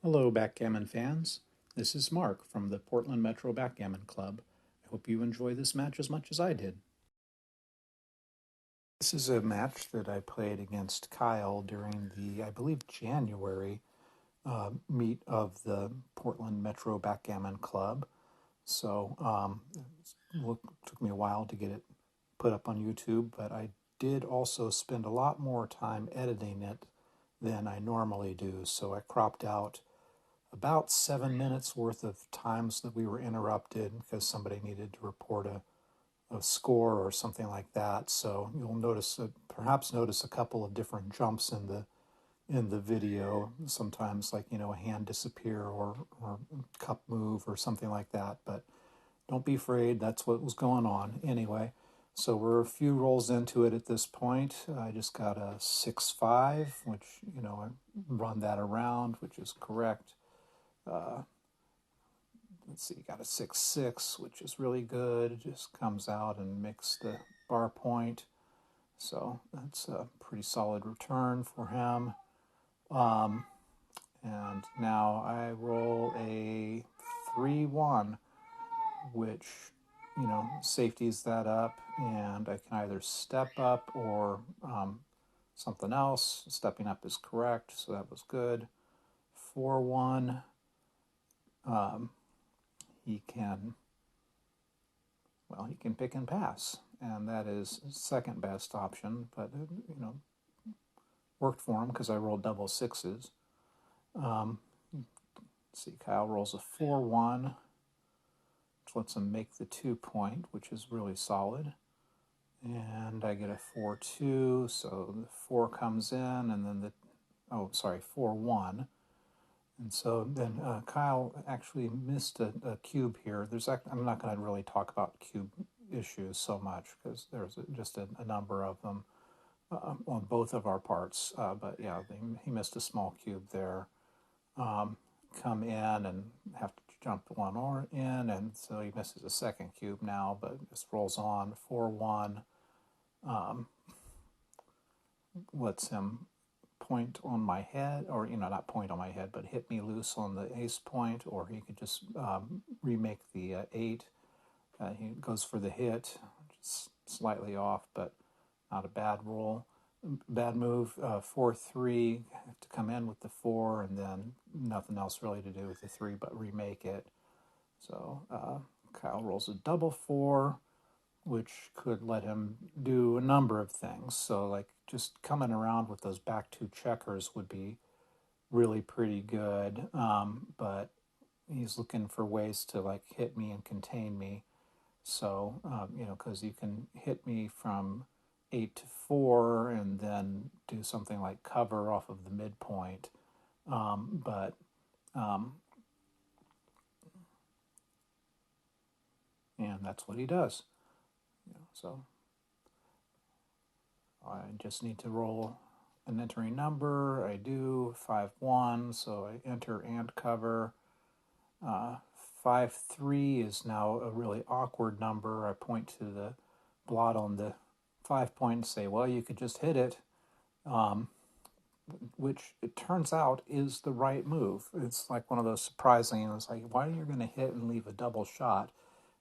Hello, Backgammon fans. This is Mark from the Portland Metro Backgammon Club. I hope you enjoy this match as much as I did. This is a match that I played against Kyle during the, I believe, January meet of the Portland Metro Backgammon Club. So it took me a while to get it put up on YouTube, but I did also spend a lot more time editing it than I normally do. So I cropped out about 7 minutes worth of times that we were interrupted because somebody needed to report a score or something like that. So you'll notice perhaps notice a couple of different jumps in the video. Sometimes like a hand disappear or cup move or something like that. But don't be afraid. That's what was going on anyway. So we're a few rolls into it at this point. I just got a 6-5, which I run that around, which is correct. Let's see, got a 6-6, which is really good. It just comes out and makes the bar point. So that's a pretty solid return for him. And now I roll a 3-1, which, safeties that up, and I can either step up or something else. Stepping up is correct, so that was good. 4-1. He can pick and pass, and that is second best option, but worked for him because I rolled double sixes. Let's see, Kyle rolls a 4-1, which lets him make the 2-point, which is really solid. And I get a 4-2, so the 4 comes in, and then 4-1. And so then Kyle actually missed a cube here. I'm not going to really talk about cube issues so much because there's just a number of them on both of our parts. But yeah, he missed a small cube there. Come in and have to jump one or in, and so he misses a second cube now, but just rolls on. 4-1 lets him point on my head, or not point on my head, but hit me loose on the ace point, or he could just remake the 8. He goes for the hit, just slightly off, but not a bad roll. Bad move. 4-3 to come in with the 4, and then nothing else really to do with the 3 but remake it. So Kyle rolls a double 4, which could let him do a number of things. So like just coming around with those back 2 checkers would be really pretty good. But he's looking for ways to like hit me and contain me. So, because you can hit me from 8-4 and then do something like cover off of the midpoint. And that's what he does. So I just need to roll an entering number. I do 5-1, so I enter and cover. 5-3 is now a really awkward number. I point to the blot on the 5-point and say, well, you could just hit it, which it turns out is the right move. It's like one of those surprising, it's like, why are you going to hit and leave a double shot?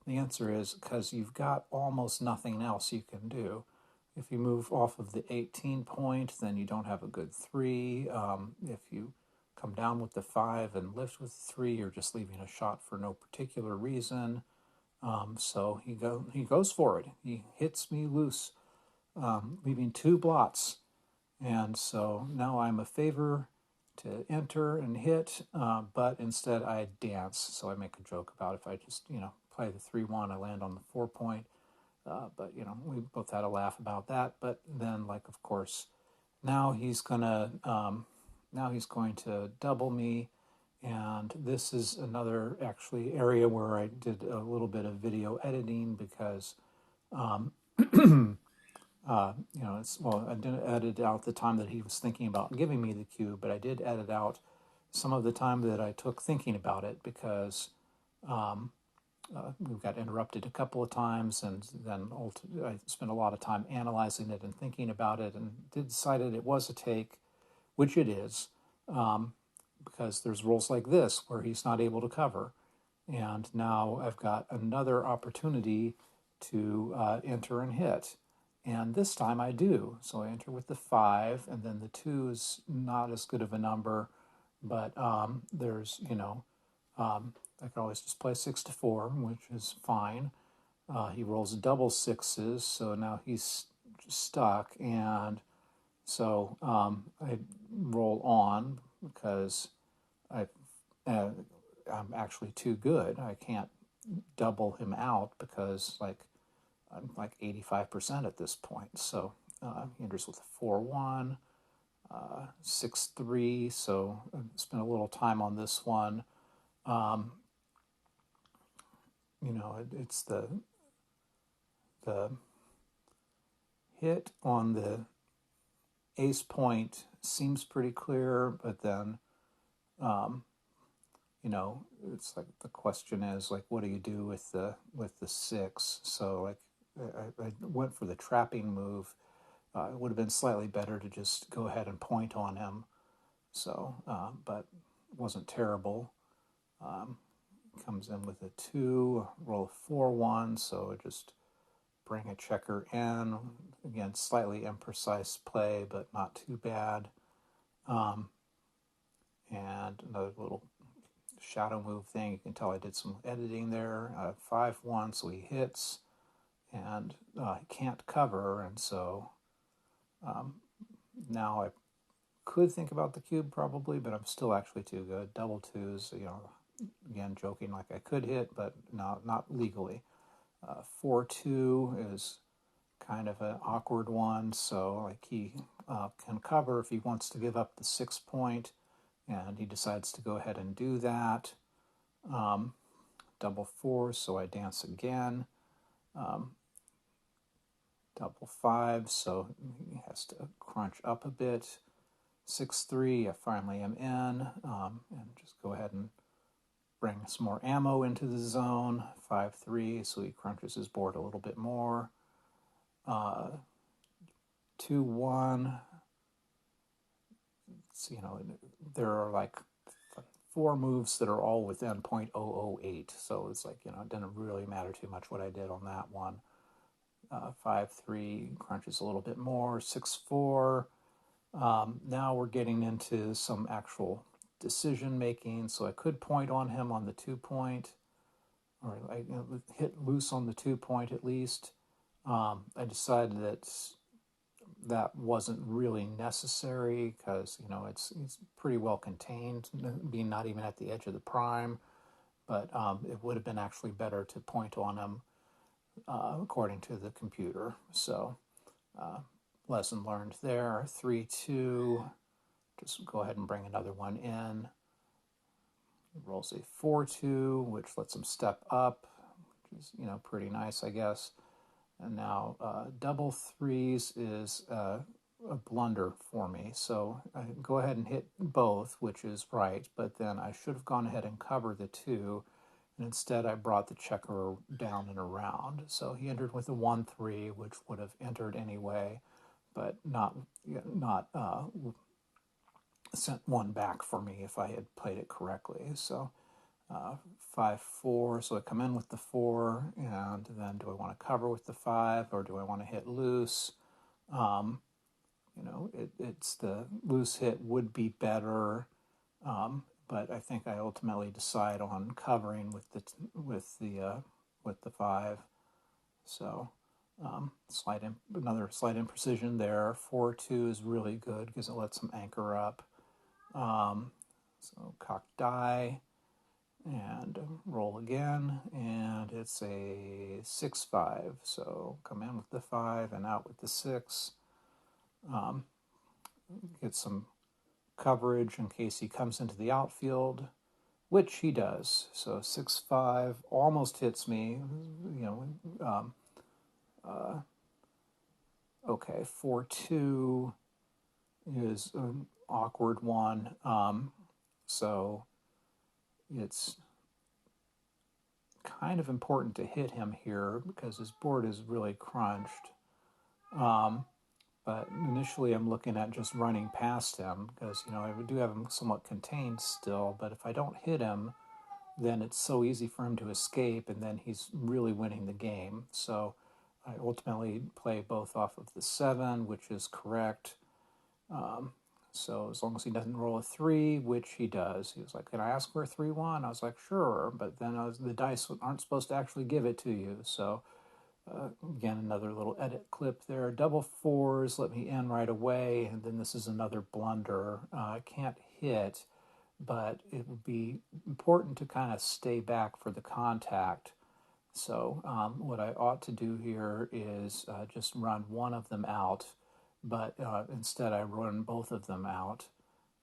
The answer is because you've got almost nothing else you can do. If you move off of the 18 point, then you don't have a good 3. If you come down with the 5 and lift with 3, you're just leaving a shot for no particular reason. So he goes for it. He hits me loose, leaving 2 blots. And so now I'm a favor to enter and hit, but instead I dance. So I make a joke about if I just, play the 3-1, I land on the 4-point. But, we both had a laugh about that. But then, like, of course, now he's going to double me. And this is another actually area where I did a little bit of video editing because I didn't edit out the time that he was thinking about giving me the cue, but I did edit out some of the time that I took thinking about it because we got interrupted a couple of times, and then I spent a lot of time analyzing it and thinking about it, and decided it was a take, which it is. because there's rolls like this where he's not able to cover. And now I've got another opportunity to enter and hit. And this time I do. So I enter with the 5, and then the 2 is not as good of a number, but there's, I could always just play 6 to 4, which is fine. He rolls double 6s, so now he's stuck, and so I roll on because I, I'm actually too good. I can't double him out because I'm like 85% at this point. So he enters with a 4-1, 6-3. So I spent a little time on this one. It's the hit on the ace point seems pretty clear, but then it's like the question is like, what do you do with the 6? So like I went for the trapping move. It would have been slightly better to just go ahead and point on him. So, but it wasn't terrible. Comes in with a 2, roll a 4-1, so just bring a checker in. Again, slightly imprecise play, but not too bad. And another little shadow move thing. You can tell I did some editing there. 5-1, so he hits, and he can't cover, and so now I could think about the cube probably, but I'm still actually too good. Double 2s, again joking like I could hit, but not legally. 4-2 is kind of an awkward one, so like he can cover if he wants to give up the 6 point, and he decides to go ahead and do that. Double 4, so I dance again. Double 5, so he has to crunch up a bit. 6-3, I finally am in, and just go ahead and bring some more ammo into the zone. 5-3, so he crunches his board a little bit more. 2-1. There are like 4 moves that are all within 0.008, so it's like, it didn't really matter too much what I did on that one. 5-3, crunches a little bit more. 6-4. Now we're getting into some actual decision making, so I could point on him on the 2 point, or I hit loose on the 2 point at least. I decided that wasn't really necessary because it's pretty well contained, being not even at the edge of the prime, but it would have been actually better to point on him according to the computer. So lesson learned there. 3-2, just go ahead and bring another one in. Rolls a 4-2, which lets him step up, which is pretty nice, I guess. And now double 3s is a blunder for me. So I go ahead and hit both, which is right, but then I should have gone ahead and covered the 2, and instead I brought the checker down and around. So he entered with a 1-3, which would have entered anyway, but not sent one back for me if I had played it correctly. So 5-4, so I come in with the 4, and then do I want to cover with the 5, or do I want to hit loose? It's the loose hit would be better, but I think I ultimately decide on covering with the 5. So another slight imprecision there. 4-2 is really good because it lets them anchor up. So cock die and roll again, and it's a 6-5. So come in with the 5 and out with the 6. Get some coverage in case he comes into the outfield, which he does. So 6-5 almost hits me. Okay, 4-2 is an awkward one. So it's kind of important to hit him here because his board is really crunched. But initially I'm looking at just running past him because, I do have him somewhat contained still, but if I don't hit him, then it's so easy for him to escape, and then he's really winning the game. So I ultimately play both off of the 7, which is correct. So as long as he doesn't roll a 3, which he does, he was like, "Can I ask for a 3-1?" I was like, "Sure," but then the dice aren't supposed to actually give it to you. So again, another little edit clip there. Double 4s let me in right away, and then this is another blunder. I can't hit, but it would be important to kind of stay back for the contact. So what I ought to do here is just run one of them out, but instead I run both of them out.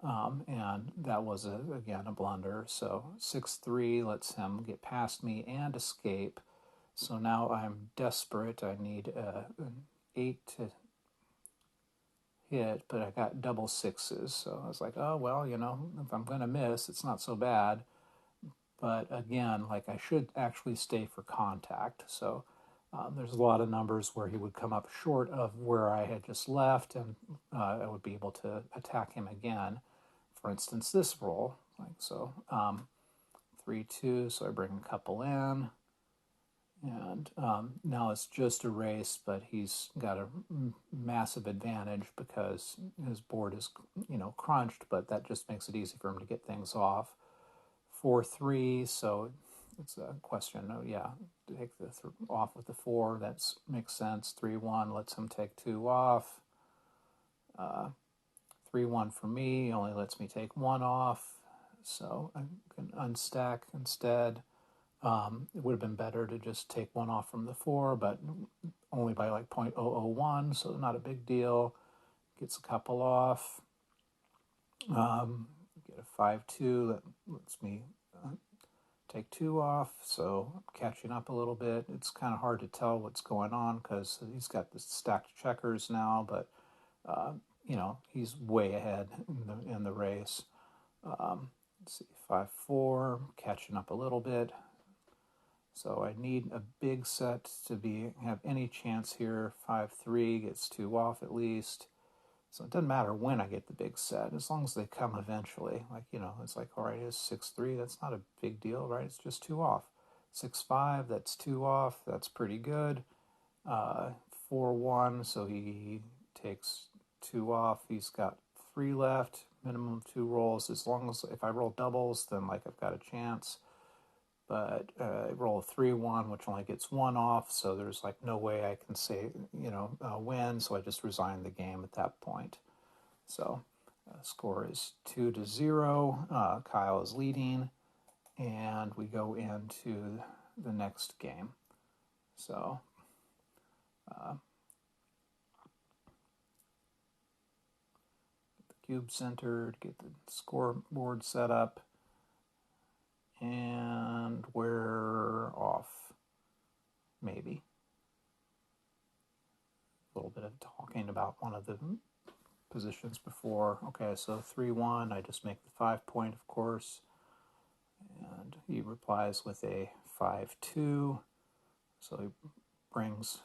And that was, again, a blunder. So 6-3 lets him get past me and escape. So now I'm desperate. I need an 8 to hit, but I got double 6s. So I was like, oh, well, if I'm going to miss, it's not so bad. But again, like, I should actually stay for contact. So there's a lot of numbers where he would come up short of where I had just left, and I would be able to attack him again. For instance, this roll, like so, 3-2. So I bring a couple in, and now it's just a race, but he's got a massive advantage because his board is, crunched. But that just makes it easy for him to get things off. 4-3, so it's a question of, take the off with the 4. That makes sense. 3-1 lets him take 2 off. 3-1 for me only lets me take 1 off, so I can unstack instead. It would have been better to just take 1 off from the 4, but only by like 0.001, so not a big deal. Gets a couple off. Get a 5-2 that lets me take 2 off, so I'm catching up a little bit. It's kind of hard to tell what's going on because he's got the stacked checkers now, but he's way ahead in the race. Let's see, 5-4, catching up a little bit. So I need a big set to have any chance here. 5-3 gets 2 off at least. So it doesn't matter when I get the big set, as long as they come eventually. Like, it's like, all right, it's 6-3. That's not a big deal, right? It's just 2 off. 6-5, that's 2 off. That's pretty good. 4-1, so he takes 2 off. He's got 3 left, minimum 2 rolls. As long as, if I roll doubles, then like I've got a chance. But I roll a 3-1, which only gets 1 off, so there's like no way I can say, win, so I just resign the game at that point. So score is 2-0. Kyle is leading, and we go into the next game. So get the cube centered, get the scoreboard set up, and we're off. Maybe. A little bit of talking about one of the positions before. Okay, so 3-1, I just make the 5 point, of course. And he replies with a 5-2. So he brings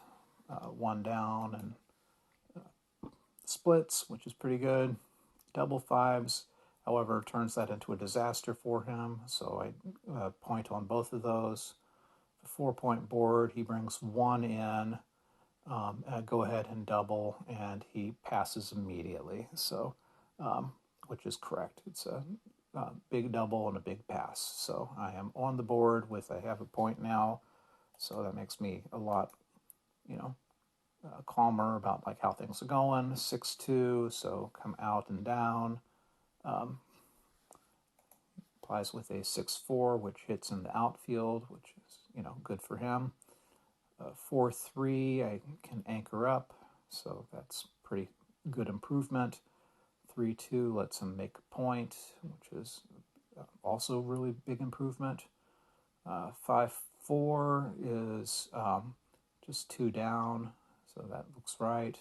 1 down and splits, which is pretty good. Double 5s, however, turns that into a disaster for him. So I point on both of those. The 4 point board, he brings 1 in. Go ahead and double, and he passes immediately. So, which is correct. It's a big double and a big pass. So I am on the board I have a point now. So that makes me a lot, calmer about like how things are going. 6-2, so come out and down. Applies with a 6-4, which hits in the outfield, which is, good for him. 4-3, I can anchor up, so that's pretty good improvement. 3-2 lets him make a point, which is also really big improvement. 5-4 is just 2 down, so that looks right.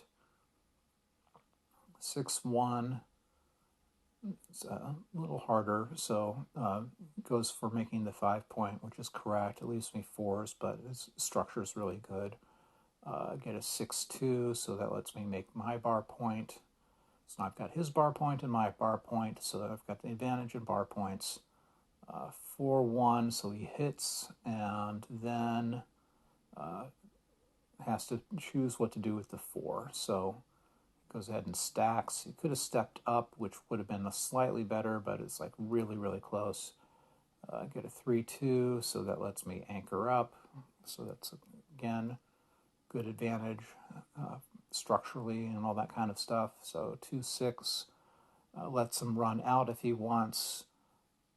6-1, it's a little harder, so goes for making the 5 point, which is correct. It leaves me 4s, but his structure is really good. get a 6-2, so that lets me make my bar point. So now I've got his bar point and my bar point, so that I've got the advantage in bar points. 4-1, so he hits, and then has to choose what to do with the 4. So goes ahead and stacks. He could have stepped up, which would have been slightly better, but it's like really, really close. Get a 3-2, so that lets me anchor up. So that's, again, good advantage structurally and all that kind of stuff. So 2-6 lets him run out if he wants.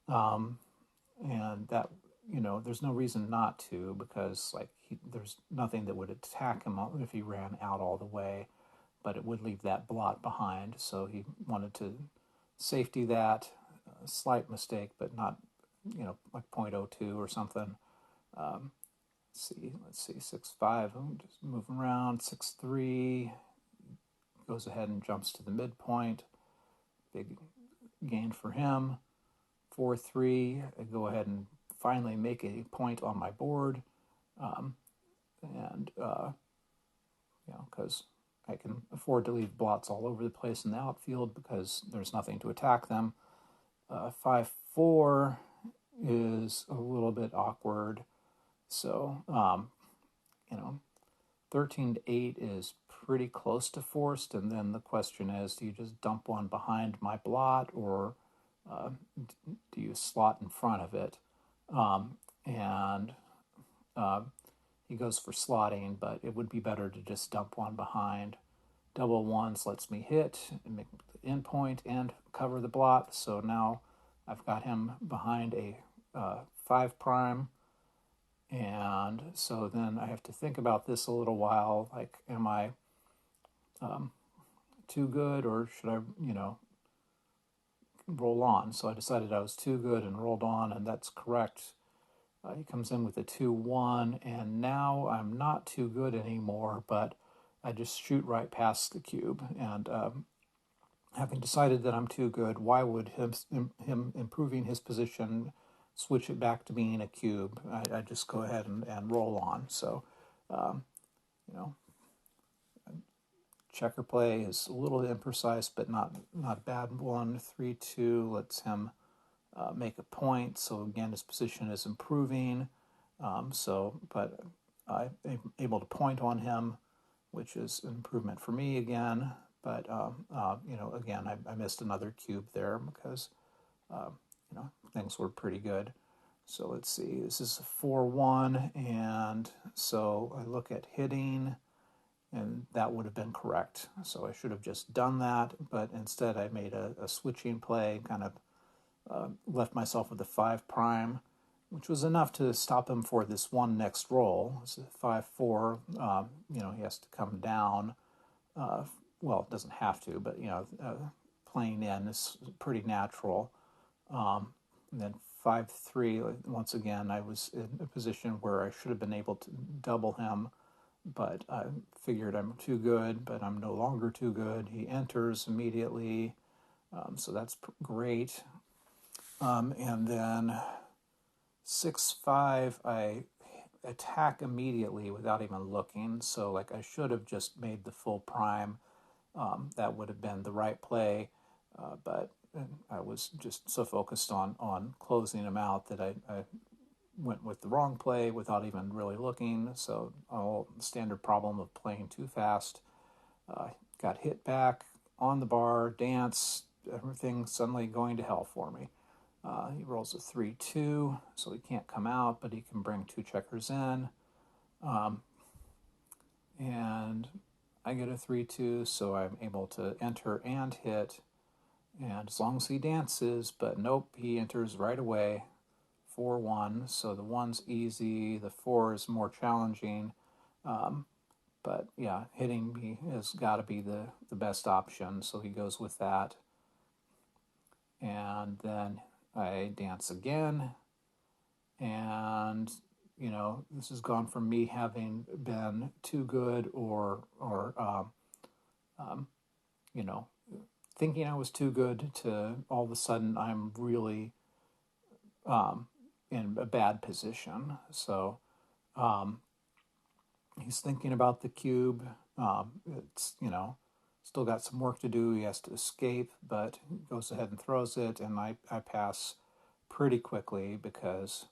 And that, there's no reason not to, because there's nothing that would attack him if he ran out all the way, but it would leave that blot behind. So he wanted to safety that. Slight mistake, but not, like 0.02 or something. Let's see, 6-5. I'm just moving around. 6-3 goes ahead and jumps to the midpoint. Big gain for him. 4-3. I go ahead and finally make a point on my board, because I can afford to leave blots all over the place in the outfield because there's nothing to attack them. 5-4 is a little bit awkward. So, 13-8 is pretty close to forced, and then the question is, do you just dump one behind my blot, or do you slot in front of it? He goes for slotting, but it would be better to just dump one behind. Double ones lets me hit and make the end point and cover the blot. So now I've got him behind a 5', and so then I have to think about this a little while. Like, am I too good, or should I, roll on? So I decided I was too good and rolled on, and that's correct. He comes in with a 2-1, and now I'm not too good anymore, but I just shoot right past the cube. And having decided that I'm too good, why would him improving his position switch it back to being a cube? I just go ahead and roll on. So, checker play is a little imprecise, but not a bad one. 3-2 lets him make a point. So again, his position is improving. But I'm able to point on him, which is an improvement for me again. But again, I missed another cube there because things were pretty good. So let's see. This is a 4-1, and so I look at hitting, and that would have been correct. So I should have just done that, but instead I made a switching play, kind of left myself with a 5', which was enough to stop him for this one next roll. It's a 5-4. He has to come down. It doesn't have to, but playing in is pretty natural. And then 5-3. Once again, I was in a position where I should have been able to double him, but I figured I'm too good, but I'm no longer too good. He enters immediately, so that's great. And then 6-5, I attack immediately without even looking. So like I should have just made the full prime. That would have been the right play, but I was just so focused on closing him out that I went with the wrong play without even really looking. So standard problem of playing too fast. Got hit back on the bar, dance, everything suddenly going to hell for me. He rolls a 3-2, so he can't come out, but he can bring 2 checkers in. And I get a 3-2, so I'm able to enter and hit. And as long as he dances, but nope, he enters right away. 4-1, so the 1's easy, the 4 is more challenging. But yeah, hitting me has got to be the best option, so he goes with that. And then I dance again, and this has gone from me having been too good or thinking I was too good to all of a sudden I'm really in a bad position. So he's thinking about the cube. It's, still got some work to do. He has to escape, but he goes ahead and throws it, and I pass pretty quickly because,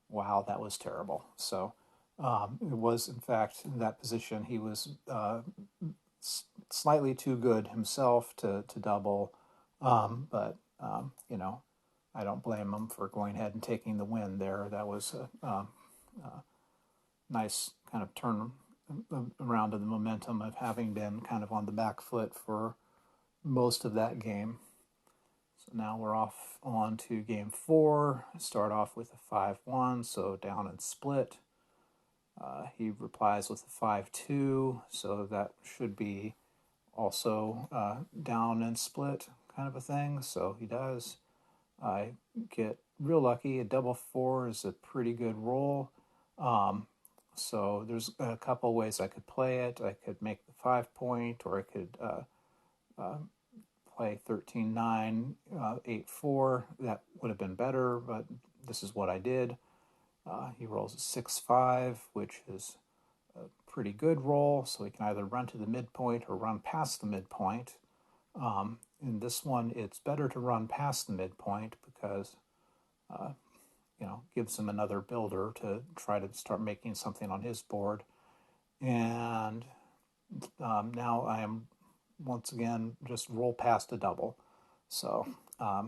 wow, that was terrible. So it was, in fact, in that position, he was slightly too good himself to double. But, I don't blame him for going ahead and taking the win there. That was a nice kind of turn around to the momentum of having been kind of on the back foot for most of that game. So now we're off on to game 4. Start off with a 5-1, so down and split. He replies with a 5-2, so that should be also down and split kind of a thing. So he does. I get real lucky. A double 4 is a pretty good roll. So there's a couple ways I could play it. I could make the 5-point, or I could play 13-9, 8-4. That would have been better, but this is what I did. He rolls a 6-5, which is a pretty good roll, so he can either run to the midpoint or run past the midpoint. In this one, it's better to run past the midpoint because, gives him another builder to try to start making something on his board. And now I am once again just roll past a double. So, the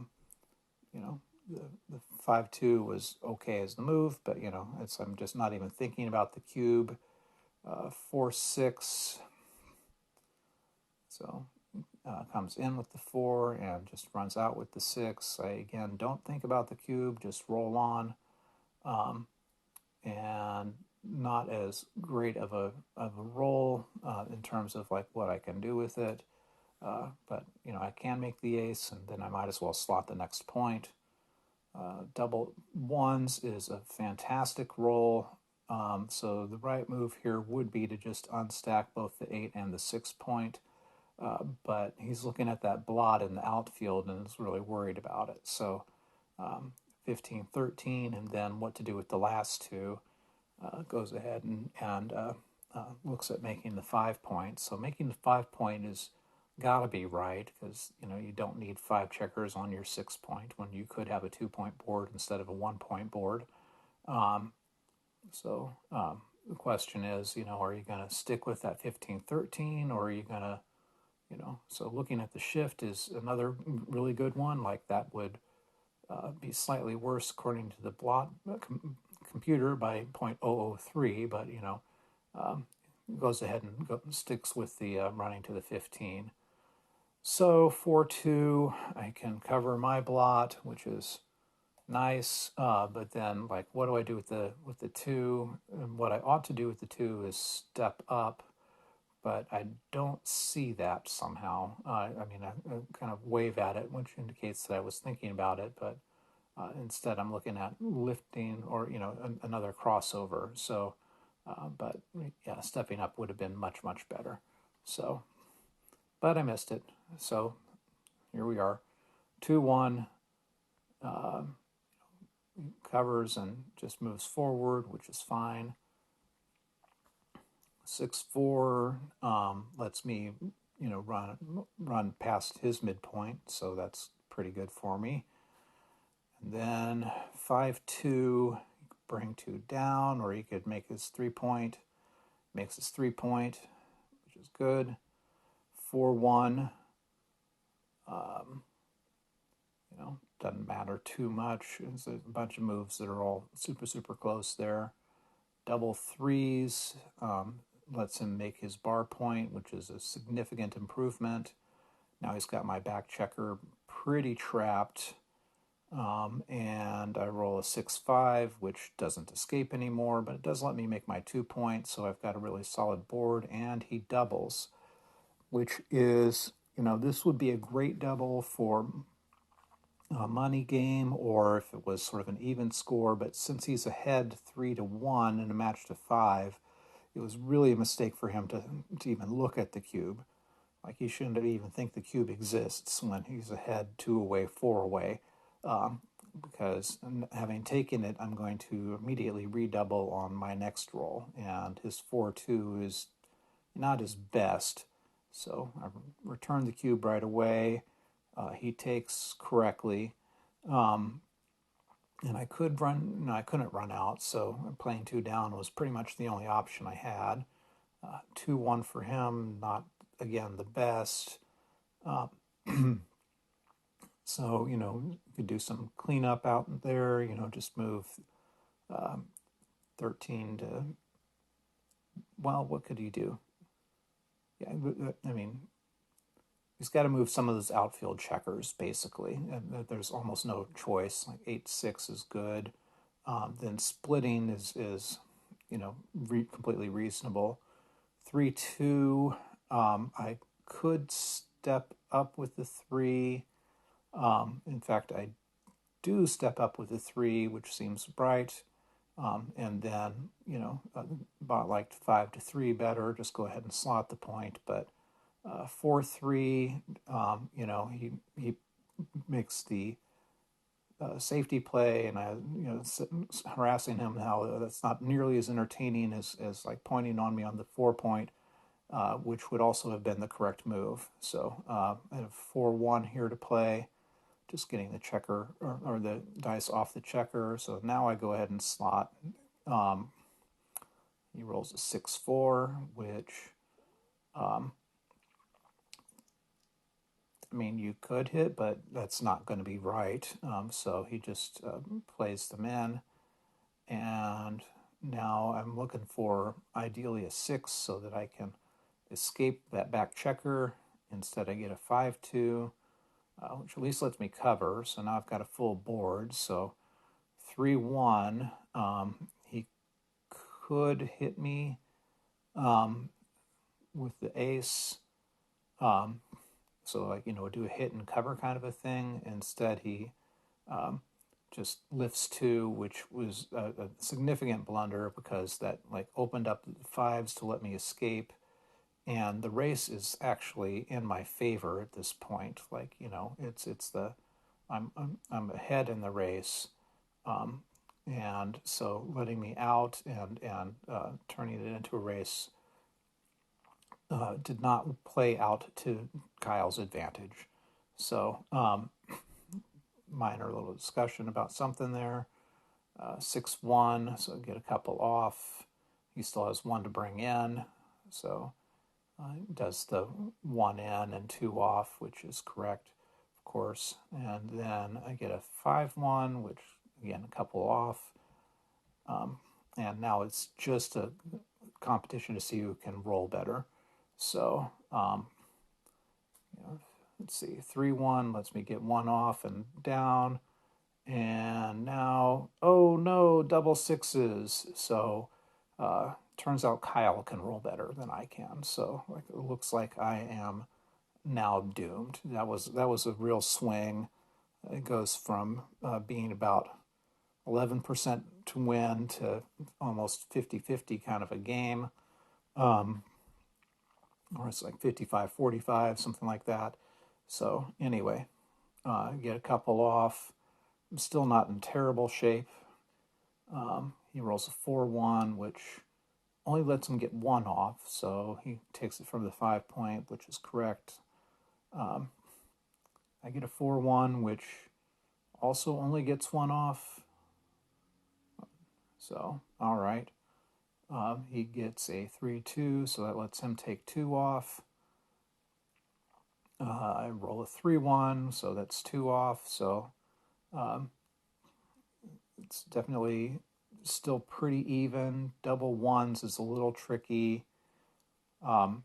5-2 was okay as the move, but I'm just not even thinking about the cube. 4-6. So comes in with the 4 and just runs out with the 6. I again don't think about the cube, just roll on. And not as great of a roll in terms of like what I can do with it. But I can make the ace, and then I might as well slot the next point. Double 1s is a fantastic roll. So the right move here would be to just unstack both the 8 and the 6 point. But he's looking at that blot in the outfield and is really worried about it. So 15-13, and then what to do with the last 2, goes ahead and looks at making the 5 point. So making the 5 point is got to be right, because you don't need 5 checkers on your 6 point when you could have a 2-point board instead of a 1-point board. So the question is, are you going to stick with that 15-13, or are you going to, so looking at the shift is another really good one. Like that would be slightly worse according to the blot computer by 0.003, but goes ahead and sticks with the running to the 15. So 4-2, I can cover my blot, which is nice. But then, like, what do I do with the 2? And what I ought to do with the 2 is step up, but I don't see that somehow. I kind of wave at it, which indicates that I was thinking about it, but instead I'm looking at lifting or another crossover. So, but yeah, stepping up would have been much, much better. So, but I missed it. So here we are, 2-1. Covers and just moves forward, which is fine. 6-4 lets me, run past his midpoint, so that's pretty good for me. And then 5-2, bring 2 down, or he could make his 3-point. Makes his 3-point, which is good. 4-1. Doesn't matter too much. It's a bunch of moves that are all super, super close there. Double 3s lets him make his bar point, which is a significant improvement. Now he's got my back checker pretty trapped. And I roll a 6-5, which doesn't escape anymore, but it does let me make my 2 points, so I've got a really solid board, and he doubles, which is, this would be a great double for a money game, or if it was sort of an even score, but since he's ahead 3-1 in a match to 5, it was really a mistake for him to even look at the cube. Like, he shouldn't even think the cube exists when he's ahead 2 away, 4 away. because having taken it, I'm going to immediately redouble on my next roll, and his 4-2 is not his best. So I return the cube right away. He takes correctly. And I could run, no, I couldn't run out, so playing 2 down was pretty much the only option I had. 2-1 for him, not, again, the best. So, you could do some cleanup out there, just move 13 to, well, what could he do? Yeah, I mean, he's got to move some of those outfield checkers, basically. And there's almost no choice. Like 8-6 is good. Then splitting is completely reasonable. 3-2, I could step up with the 3. In fact, I do step up with the 3, which seems bright. And then, about like 5-3 better, just go ahead and slot the point. But 4-3, he makes the safety play, and I, harassing him how that's not nearly as entertaining as like pointing on me on the 4-point, which would also have been the correct move. So I have 4-1 here to play, just getting the checker or the dice off the checker. So now I go ahead and slot. He rolls a 6-4, which, I mean, you could hit, but that's not going to be right. So he just plays them in. And now I'm looking for ideally a 6 so that I can escape that back checker. Instead, I get a 5-2, which at least lets me cover. So now I've got a full board. So 3-1, he could hit me with the ace. So, like, do a hit and cover kind of a thing. Instead, he just lifts 2, which was a significant blunder because that like opened up the 5s to let me escape. And the race is actually in my favor at this point. Like, it's the I'm ahead in the race, and so letting me out and turning it into a race did not play out to Kyle's advantage. So minor little discussion about something there. 6-1, so get a couple off. He still has 1 to bring in, so does the 1 in and 2 off, which is correct, of course. And then I get a 5-1, which, again, a couple off. And now it's just a competition to see who can roll better. So, let's see, 3-1 lets me get 1 off and down. And now, oh no, double 6s. So, turns out Kyle can roll better than I can. So, like, it looks like I am now doomed. That was a real swing. It goes from being about 11% to win to almost 50-50 kind of a game. Or it's like 55-45, something like that. So anyway, get a couple off. I'm still not in terrible shape. He rolls a 4-1, which only lets him get 1 off, so he takes it from the 5-point, which is correct. I get a 4-1, which also only gets 1 off. So, all right. He gets a 3-2, so that lets him take 2 off. I roll a 3-1, so that's 2 off. So it's definitely still pretty even. Double 1s is a little tricky. Wants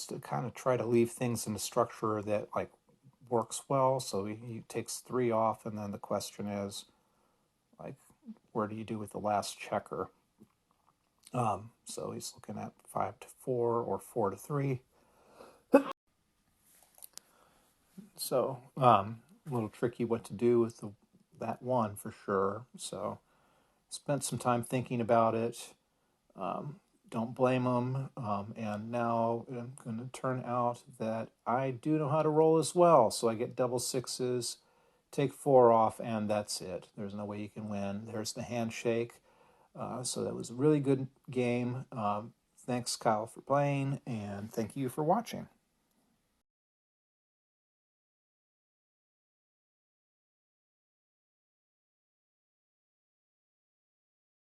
to kind of try to leave things in a structure that like works well. So he takes 3 off, and then the question is, like, where do you do with the last checker? So he's looking at 5-4 or 4-3. So a little tricky what to do with that 1 for sure. So spent some time thinking about it. don't blame him. And now I'm going to turn out that I do know how to roll as well. So I get double sixes, take 4 off, and that's it. There's no way you can win. There's the handshake. So that was a really good game. Thanks, Kyle, for playing, and thank you for watching.